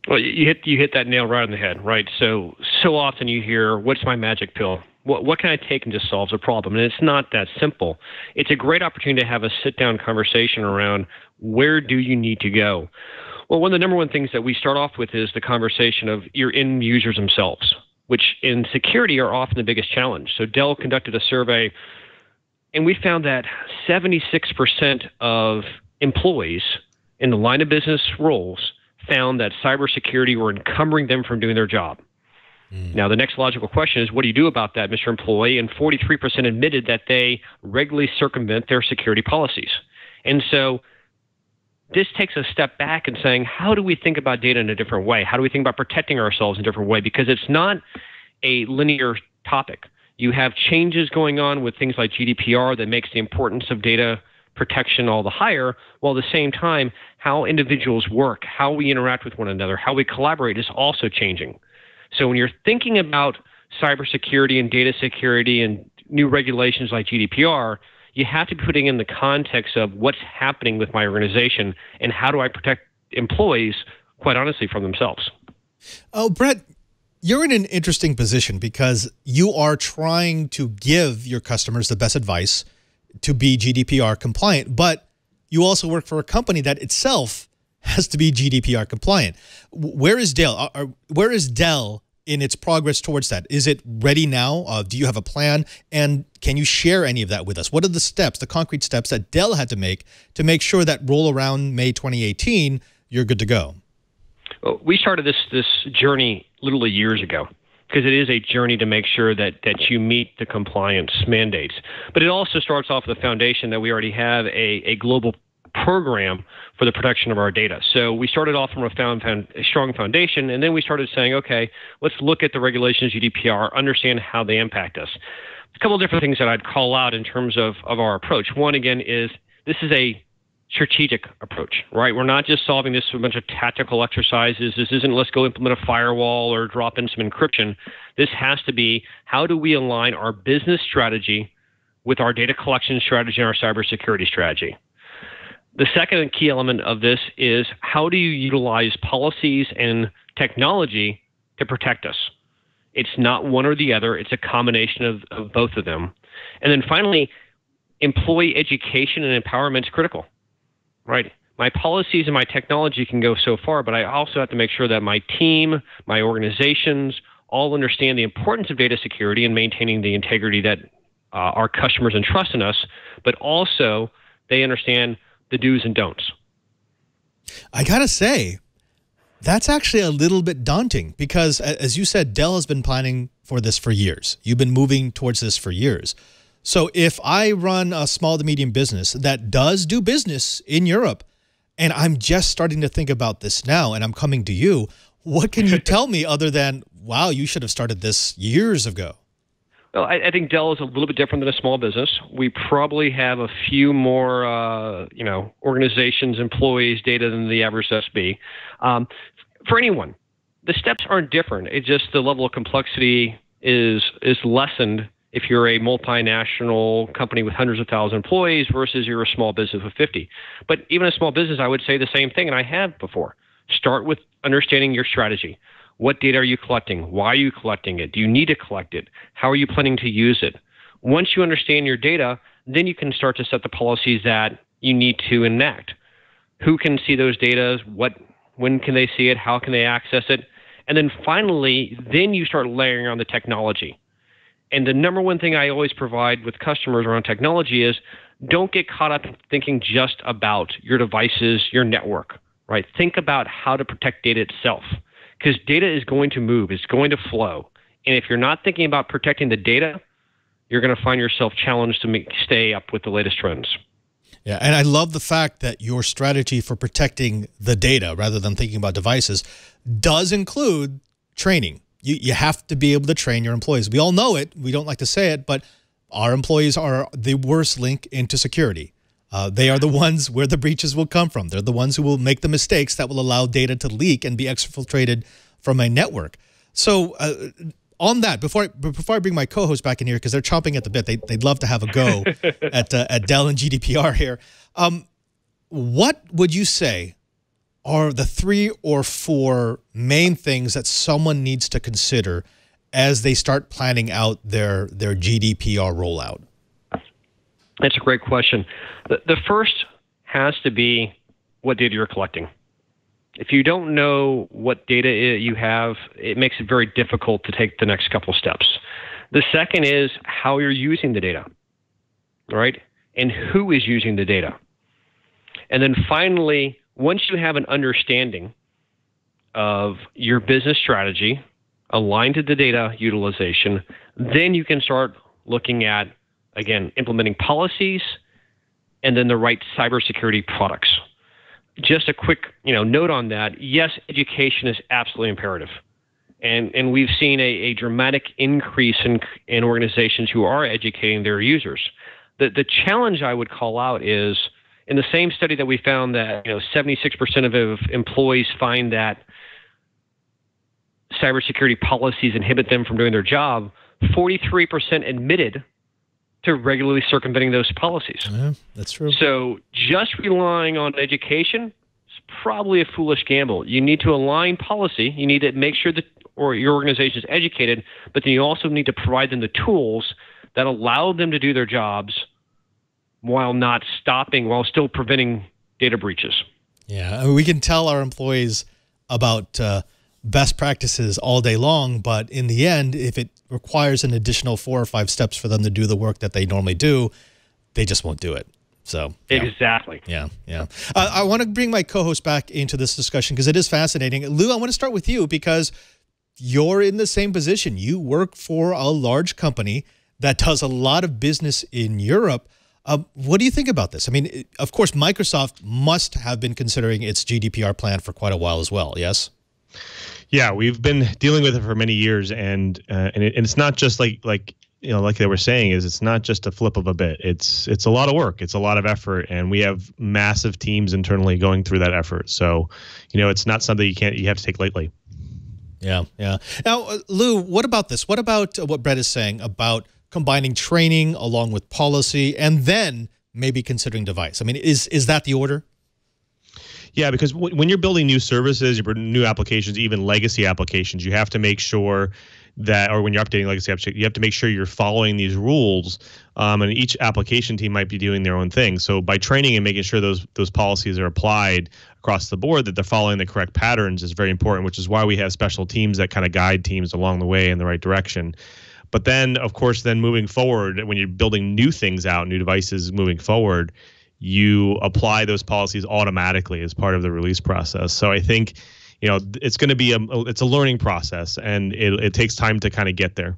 Well, you hit that nail right on the head, right? So often you hear, what's my magic pill? What can I take and just solves a problem? And it's not that simple. It's a great opportunity to have a sit-down conversation around where do you need to go? Well, one of the number one things that we start off with is the conversation of your end users themselves, which in security are often the biggest challenge. So Dell conducted a survey, and we found that 76% of employees in the line of business roles found that cybersecurity were encumbering them from doing their job. Now, the next logical question is, what do you do about that, Mr. Employee? And 43% admitted that they regularly circumvent their security policies. And so this takes a step back and saying, how do we think about data in a different way? How do we think about protecting ourselves in a different way? Because it's not a linear topic. You have changes going on with things like GDPR that makes the importance of data protection all the higher, while at the same time, how individuals work, how we interact with one another, how we collaborate is also changing. So when you're thinking about cybersecurity and data security and new regulations like GDPR, you have to be putting in the context of what's happening with my organization and how do I protect employees, quite honestly, from themselves. Oh, Brett, you're in an interesting position because you are trying to give your customers the best advice to be GDPR compliant, but you also work for a company that itself has to be GDPR compliant. Where is Dell? Where is Dell in its progress towards that? Is it ready now? Do you have a plan? And can you share any of that with us? What are the steps, the concrete steps that Dell had to make sure that roll around May 2018, you're good to go? Well, we started this journey literally years ago, because it is a journey to make sure that you meet the compliance mandates. But it also starts off with the foundation that we already have a global program for the protection of our data. So we started off from a strong foundation, and then we started saying, okay, let's look at the regulations, GDPR, understand how they impact us. A couple of different things that I'd call out in terms of our approach. One, again, is this is a strategic approach, right? We're not just solving this through a bunch of tactical exercises. This isn't let's go implement a firewall or drop in some encryption. This has to be how do we align our business strategy with our data collection strategy and our cybersecurity strategy. The second key element of this is how do you utilize policies and technology to protect us? It's not one or the other. It's a combination of both of them. And then finally, employee education and empowerment is critical, right? My policies and my technology can go so far, but I also have to make sure that my team, my organizations, all understand the importance of data security and maintaining the integrity that our customers entrust in us, but also they understand the do's and don'ts. I gotta say, that's actually a little bit daunting because, as you said, Dell has been planning for this for years. You've been moving towards this for years. So if I run a small to medium business that does do business in Europe, and I'm just starting to think about this now, and I'm coming to you, what can you tell me other than, wow, you should have started this years ago? Well, I think Dell is a little bit different than a small business. We probably have a few more, organizations, employees, data than the average SB. For anyone, the steps aren't different. It's just the level of complexity is lessened if you're a multinational company with hundreds of thousands of employees versus you're a small business with 50. But even a small business, I would say the same thing, and I have before. Start with understanding your strategy. What data are you collecting? Why are you collecting it? Do you need to collect it? How are you planning to use it? Once you understand your data, then you can start to set the policies that you need to enact. Who can see those data? When can they see it? How can they access it? And then finally, then you start layering on the technology. And the number one thing I always provide with customers around technology is don't get caught up in thinking just about your devices, your network, right? Think about how to protect data itself. Because data is going to move, it's going to flow. And if you're not thinking about protecting the data, you're going to find yourself challenged to stay up with the latest trends. Yeah, and I love the fact that your strategy for protecting the data rather than thinking about devices does include training. You have to be able to train your employees. We all know it. We don't like to say it, but our employees are the worst link into security. They are the ones where the breaches will come from. They're the ones who will make the mistakes that will allow data to leak and be exfiltrated from a network. So on that, before I bring my co-host back in here, because they're chomping at the bit, they'd love to have a go at Dell and GDPR here. What would you say are the 3 or 4 main things that someone needs to consider as they start planning out their GDPR rollout? That's a great question. The first has to be what data you're collecting. If you don't know what data you have, it makes it very difficult to take the next couple steps. The second is how you're using the data, right? And who is using the data. And then finally, once you have an understanding of your business strategy aligned to the data utilization, then you can start looking at, again, implementing policies and then the right cybersecurity products. Just a quick note on that. Yes, education is absolutely imperative. And we've seen a dramatic increase in organizations who are educating their users. The challenge I would call out is in the same study that we found that 76% of employees find that cybersecurity policies inhibit them from doing their job, 43% admitted to regularly circumventing those policies. Yeah, that's true. So just relying on education is probably a foolish gamble. You need to align policy. You need to make sure that your organization is educated, but then you also need to provide them the tools that allow them to do their jobs while still preventing data breaches. Yeah, I mean, we can tell our employees about best practices all day long, but in the end, if it requires an additional 4 or 5 steps for them to do the work that they normally do, they just won't do it. So yeah. Exactly. Yeah. I want to bring my co-host back into this discussion because it is fascinating. Lou, I want to start with you because you're in the same position. You work for a large company that does a lot of business in Europe. What do you think about this? I mean, of course, Microsoft must have been considering its GDPR plan for quite a while as well, yes? Yeah, we've been dealing with it for many years, and it's not just like they were saying, it's not just a flip of a bit. It's a lot of work. It's a lot of effort, and we have massive teams internally going through that effort. So, it's not something you have to take lightly. Yeah. Now, Lou, what about this? What about what Brett is saying about combining training along with policy and then maybe considering device? I mean, is that the order? Yeah, because when you're building new services, new applications, even legacy applications, you have to make sure that, or when you're updating legacy applications, you have to make sure you're following these rules. And each application team might be doing their own thing. So by training and making sure those policies are applied across the board, that they're following the correct patterns is very important, which is why we have special teams that kind of guide teams along the way in the right direction. But then, of course, moving forward, when you're building new things out, new devices moving forward, you apply those policies automatically as part of the release process. So I think, it's going to be it's a learning process, and it takes time to kind of get there.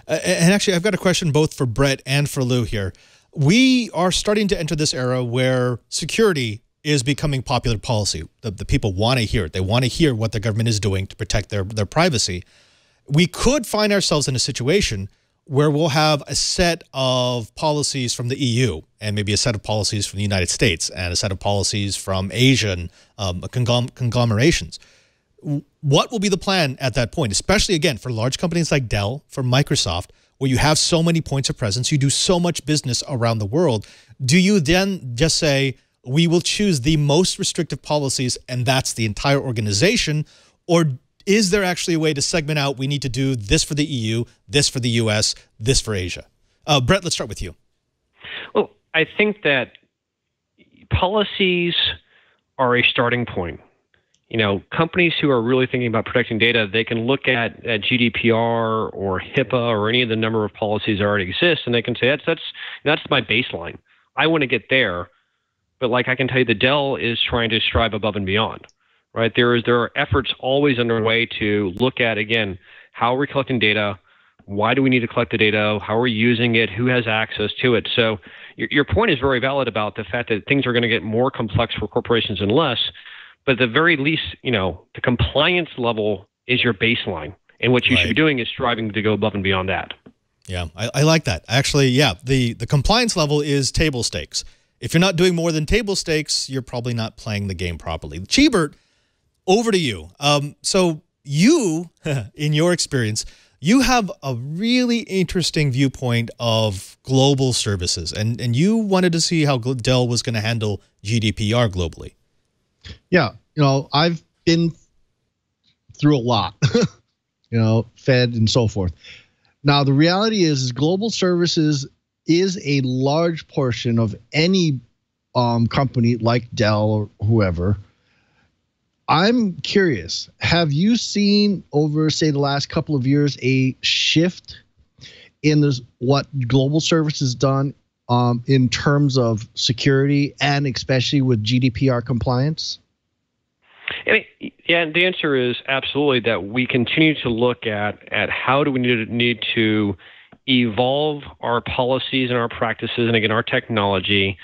And actually, I've got a question both for Brett and for Lou here. We are starting to enter this era where security is becoming popular policy. The people want to hear it. They want to hear what the government is doing to protect their privacy. We could find ourselves in a situation where we'll have a set of policies from the EU and maybe a set of policies from the United States and a set of policies from Asian conglomerations. What will be the plan at that point, especially, again, for large companies like Dell, for Microsoft, where you have so many points of presence, you do so much business around the world? Do you then just say, we will choose the most restrictive policies and that's the entire organization? Or is there actually a way to segment out, we need to do this for the EU, this for the US, this for Asia? Brett, let's start with you. Well, I think that policies are a starting point. Companies who are really thinking about protecting data, they can look at GDPR or HIPAA or any of the number of policies that already exist, and they can say, that's my baseline. I want to get there. But like I can tell you, the Dell is trying to strive above and beyond. Right, there are efforts always underway to look at, again, how are we collecting data? Why do we need to collect the data? How are we using it? Who has access to it? So your point is very valid about the fact that things are going to get more complex for corporations and less. But at the very least, the compliance level is your baseline. And what you should be doing is striving to go above and beyond that. Yeah, I like that. Actually, yeah, the compliance level is table stakes. If you're not doing more than table stakes, you're probably not playing the game properly. Cheebert, over to you. So you, in your experience, you have a really interesting viewpoint of global services, and you wanted to see how Dell was going to handle GDPR globally. Yeah, I've been through a lot, Fed and so forth. Now, the reality is global services is a large portion of any company like Dell or whoever. I'm curious, have you seen over, say, the last couple of years a shift in what global service has done in terms of security and especially with GDPR compliance? Yeah, the answer is absolutely, that we continue to look at how do we need to evolve our policies and our practices and, again, our technology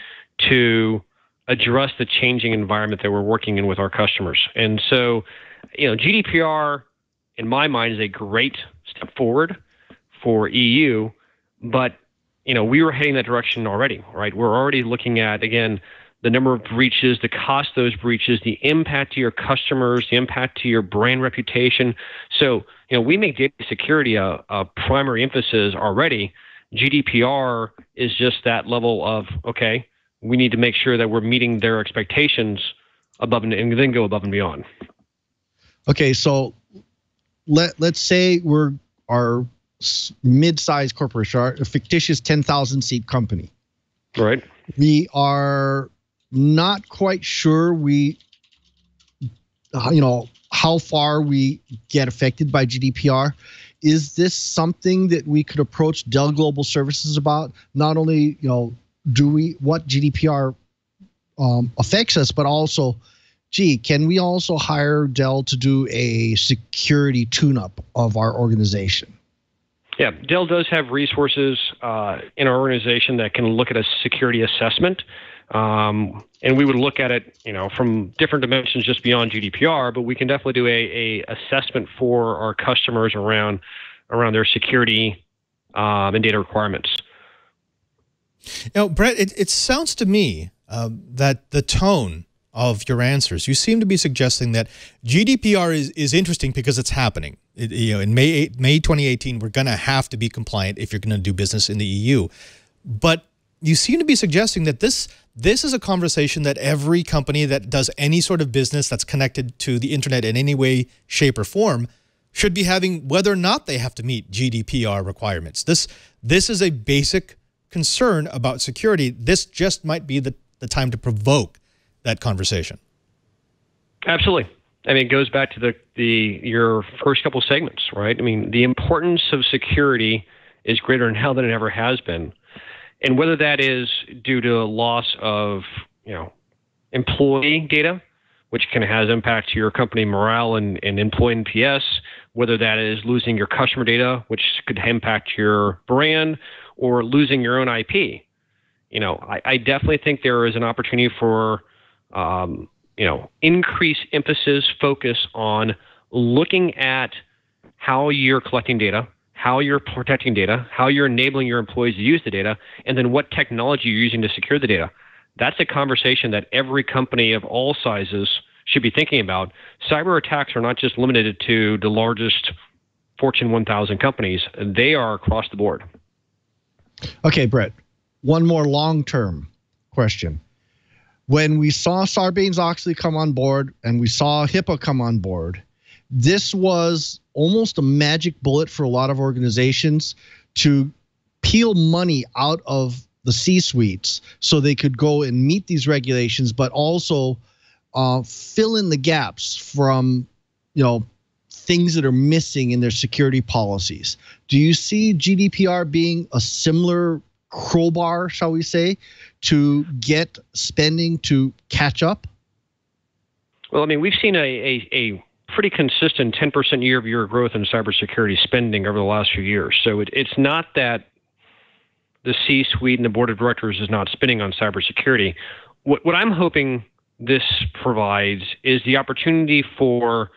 to address the changing environment that we're working in with our customers. And so, GDPR, in my mind, is a great step forward for EU, but, we were heading that direction already, right? We're already looking at, again, the number of breaches, the cost of those breaches, the impact to your customers, the impact to your brand reputation. So, we make data security a primary emphasis already. GDPR is just that level of, okay, we need to make sure that we're meeting their expectations above and then go above and beyond. Okay, so let's say we're our mid-sized corporation, our fictitious 10,000 seat company. Right. We are not quite sure how far we get affected by GDPR. Is this something that we could approach Dell Global Services about? Not only, what GDPR affects us, but also, can we also hire Dell to do a security tune-up of our organization? Yeah, Dell does have resources in our organization that can look at a security assessment. And we would look at it, from different dimensions just beyond GDPR, but we can definitely do a assessment for our customers around their security and data requirements. Now, Brett, it sounds to me that the tone of your answers, you seem to be suggesting that GDPR is interesting because it's happening. In May 2018, we're going to have to be compliant if you're going to do business in the EU. But you seem to be suggesting that this is a conversation that every company that does any sort of business that's connected to the internet in any way, shape, or form should be having, whether or not they have to meet GDPR requirements. This is a basic concern about security. This just might be the time to provoke that conversation. Absolutely. I mean, it goes back to your first couple segments, right? I mean, the importance of security is greater now than it ever has been. And whether that is due to a loss of, employee data, which has impact to your company morale and employee NPS, whether that is losing your customer data, which could impact your brand, or losing your own IP. I definitely think there is an opportunity for, increased emphasis, focus on looking at how you're collecting data, how you're protecting data, how you're enabling your employees to use the data, and then what technology you're using to secure the data. That's a conversation that every company of all sizes should be thinking about. Cyber attacks are not just limited to the largest Fortune 1000 companies. They are across the board. Okay, Brett, one more long-term question. When we saw Sarbanes-Oxley come on board and we saw HIPAA come on board, this was almost a magic bullet for a lot of organizations to peel money out of the C-suites so they could go and meet these regulations, but also fill in the gaps from, things that are missing in their security policies. Do you see GDPR being a similar crowbar, shall we say, to get spending to catch up? Well, I mean, we've seen a pretty consistent 10% year-over-year growth in cybersecurity spending over the last few years. So it's not that the C-suite and the board of directors is not spending on cybersecurity. What I'm hoping this provides is the opportunity for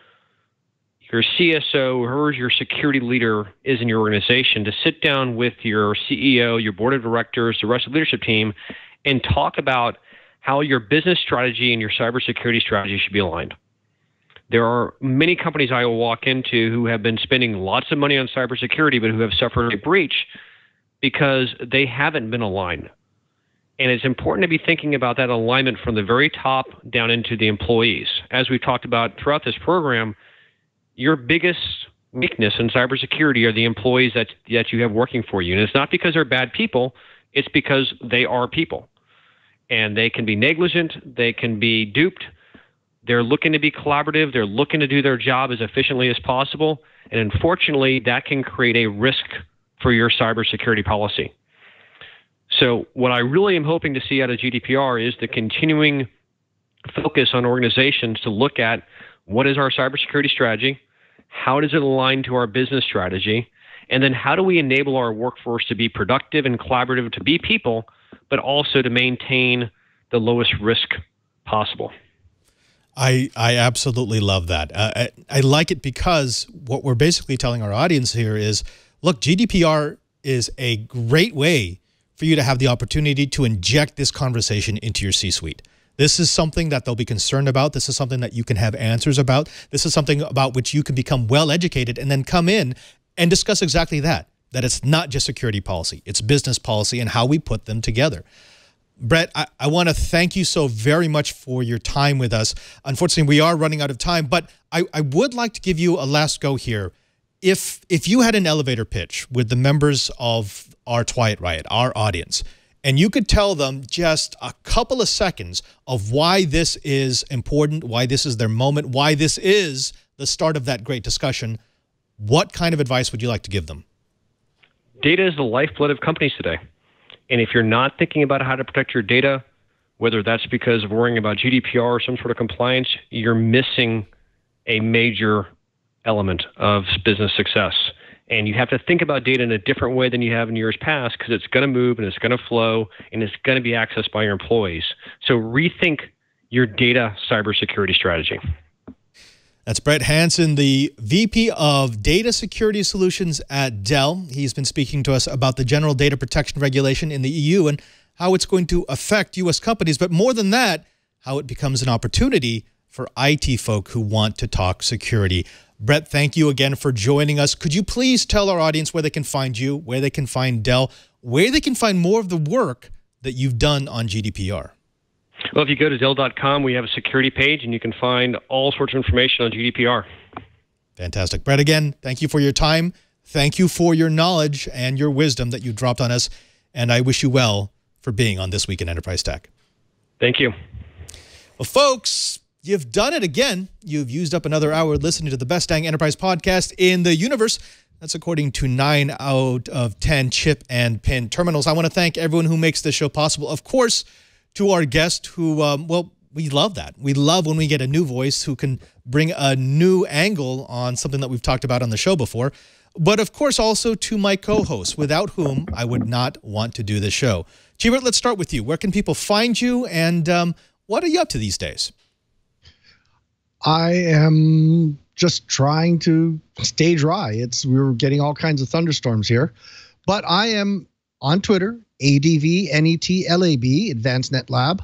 your CSO, whoever your security leader is in your organization, to sit down with your CEO, your board of directors, the rest of the leadership team, and talk about how your business strategy and your cybersecurity strategy should be aligned. There are many companies I will walk into who have been spending lots of money on cybersecurity, but who have suffered a breach because they haven't been aligned. And it's important to be thinking about that alignment from the very top down into the employees. As we've talked about throughout this program, your biggest weakness in cybersecurity are the employees that you have working for you. And it's not because they're bad people, it's because they are people. And they can be negligent, they can be duped, they're looking to be collaborative, they're looking to do their job as efficiently as possible. And unfortunately, that can create a risk for your cybersecurity policy. So what I really am hoping to see out of GDPR is the continuing focus on organizations to look at what is our cybersecurity strategy, how does it align to our business strategy, and then how do we enable our workforce to be productive and collaborative, to be people, but also to maintain the lowest risk possible. I absolutely love that. I like it because what we're basically telling our audience here is, look, GDPR is a great way for you to have the opportunity to inject this conversation into your C-suite. This is something that they'll be concerned about. This is something that you can have answers about. This is something about which you can become well-educated and then come in and discuss exactly that it's not just security policy, it's business policy and how we put them together. Brett, I want to thank you so very much for your time with us. Unfortunately, we are running out of time, but I would like to give you a last go here. If you had an elevator pitch with the members of our Twiat Riot, our audience, and you could tell them just a couple of seconds of why this is important, why this is their moment, why this is the start of that great discussion, what kind of advice would you like to give them? Data is the lifeblood of companies today. And if you're not thinking about how to protect your data, whether that's because of worrying about GDPR or some sort of compliance, you're missing a major element of business success. And you have to think about data in a different way than you have in years past because it's going to move and it's going to flow and it's going to be accessed by your employees. So rethink your data cybersecurity strategy. That's Brett Hansen, the VP of Data Security Solutions at Dell. He's been speaking to us about the General Data Protection Regulation in the EU and how it's going to affect U.S. companies. But more than that, how it becomes an opportunity for IT folk who want to talk security. Brett, thank you again for joining us. Could you please tell our audience where they can find you, where they can find Dell, where they can find more of the work that you've done on GDPR? Well, if you go to Dell.com, we have a security page, and you can find all sorts of information on GDPR. Fantastic. Brett, again, thank you for your time. Thank you for your knowledge and your wisdom that you dropped on us. And I wish you well for being on This Week in Enterprise Tech. Thank you. Well, folks, you've done it again. You've used up another hour listening to the best dang enterprise podcast in the universe. That's according to 9 out of 10 chip and pin terminals. I want to thank everyone who makes this show possible. Of course, to our guest who, well, we love that. We love when we get a new voice who can bring a new angle on something that we've talked about on the show before. But of course, also to my co-hosts, without whom I would not want to do this show. Chibert, let's start with you. Where can people find you, and what are you up to these days? I am just trying to stay dry. We're getting all kinds of thunderstorms here, but I am on Twitter, ADVNETLAB, Advanced Net Lab.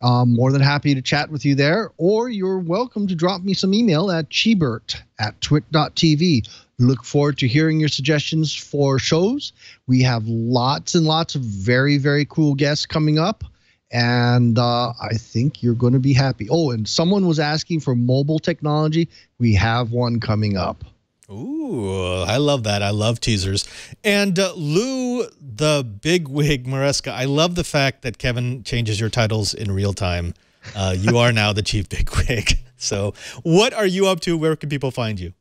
More than happy to chat with you there, or you're welcome to drop me some email at chibert@twit.tv. Look forward to hearing your suggestions for shows. We have lots and lots of very, very cool guests coming up, and I think you're going to be happy. Oh, and someone was asking for mobile technology. We have one coming up. Ooh, I love that. I love teasers. And Lou, the bigwig Maresca, I love the fact that Kevin changes your titles in real time. You are now the chief bigwig. So what are you up to? Where can people find you?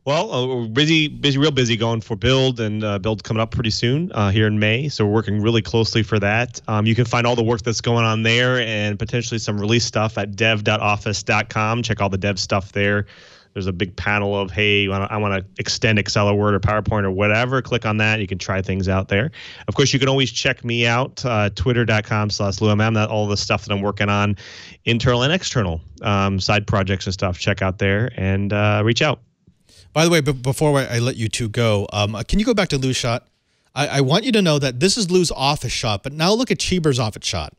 Well, we're real busy going for Build, and Build's coming up pretty soon here in May. So we're working really closely for that. You can find all the work that's going on there and potentially some release stuff at dev.office.com. Check all the dev stuff there. There's a big panel of, hey, I want to extend Excel or Word or PowerPoint or whatever. Click on that. You can try things out there. Of course, you can always check me out, twitter.com/LouMM. That all the stuff that I'm working on, internal and external side projects and stuff. Check out there and reach out. By the way, before I let you two go, can you go back to Lou's shot? I want you to know that this is Lou's office shot, but now look at Cheebert's office shot.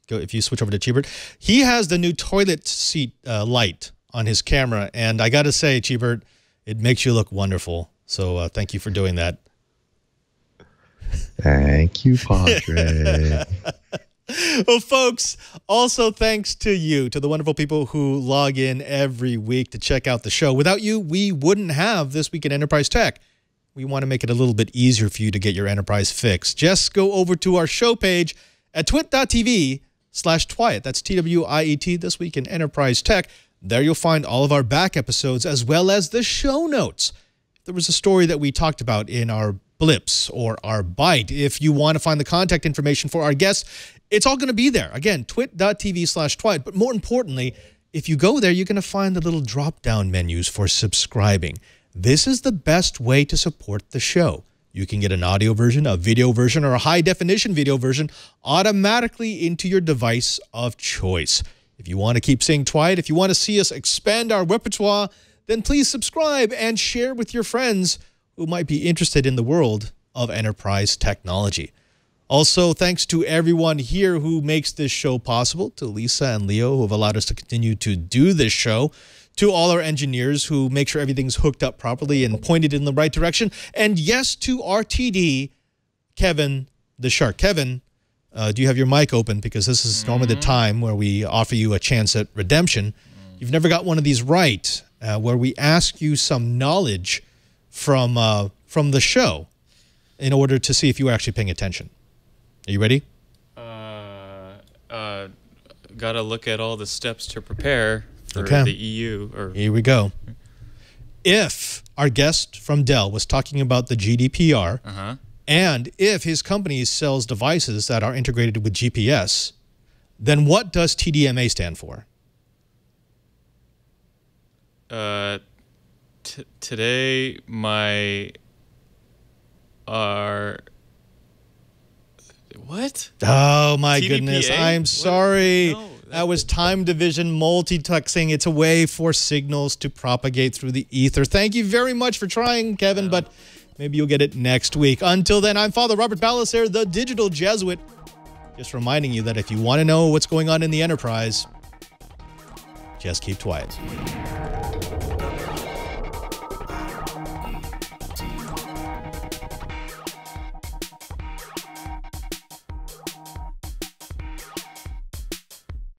If you switch over to Cheebert, he has the new toilet seat light on his camera, and I got to say, Chibert, it makes you look wonderful. So thank you for doing that. Thank you, Padre. Well, folks, also thanks to you, to the wonderful people who log in every week to check out the show. Without you, we wouldn't have This Week in Enterprise Tech. We want to make it a little bit easier for you to get your enterprise fix. Just go over to our show page at twit.tv/Twiet. That's TWIET, This Week in Enterprise Tech. There you'll find all of our back episodes as well as the show notes. If there was a story that we talked about in our blips or our bite, if you want to find the contact information for our guests, it's all going to be there. Again, twit.tv/Twiet. But more importantly, if you go there, you're going to find the little drop-down menus for subscribing. This is the best way to support the show. You can get an audio version, a video version, or a high-definition video version automatically into your device of choice. If you want to keep seeing Twiet, if you want to see us expand our repertoire, then please subscribe and share with your friends who might be interested in the world of enterprise technology. Also, thanks to everyone here who makes this show possible, to Lisa and Leo who have allowed us to continue to do this show, to all our engineers who make sure everything's hooked up properly and pointed in the right direction, and yes, to RTD, Kevin the Shark. Kevin, do you have your mic open? Because this is normally the time where we offer you a chance at redemption. You've never got one of these right, where we ask you some knowledge from the show in order to see if you were actually paying attention. Are you ready? Got to look at all the steps to prepare for the EU. Here we go. If our guest from Dell was talking about the GDPR, and if his company sells devices that are integrated with GPS, then what does TDMA stand for? Today, my what? Oh my TDPA? goodness! I'm sorry. No, that was time division multiplexing. It's a way for signals to propagate through the ether. Thank you very much for trying, Kevin, but maybe you'll get it next week. Until then, I'm Father Robert Ballecer, the Digital Jesuit. Just reminding you that if you want to know what's going on in the enterprise, just keep quiet.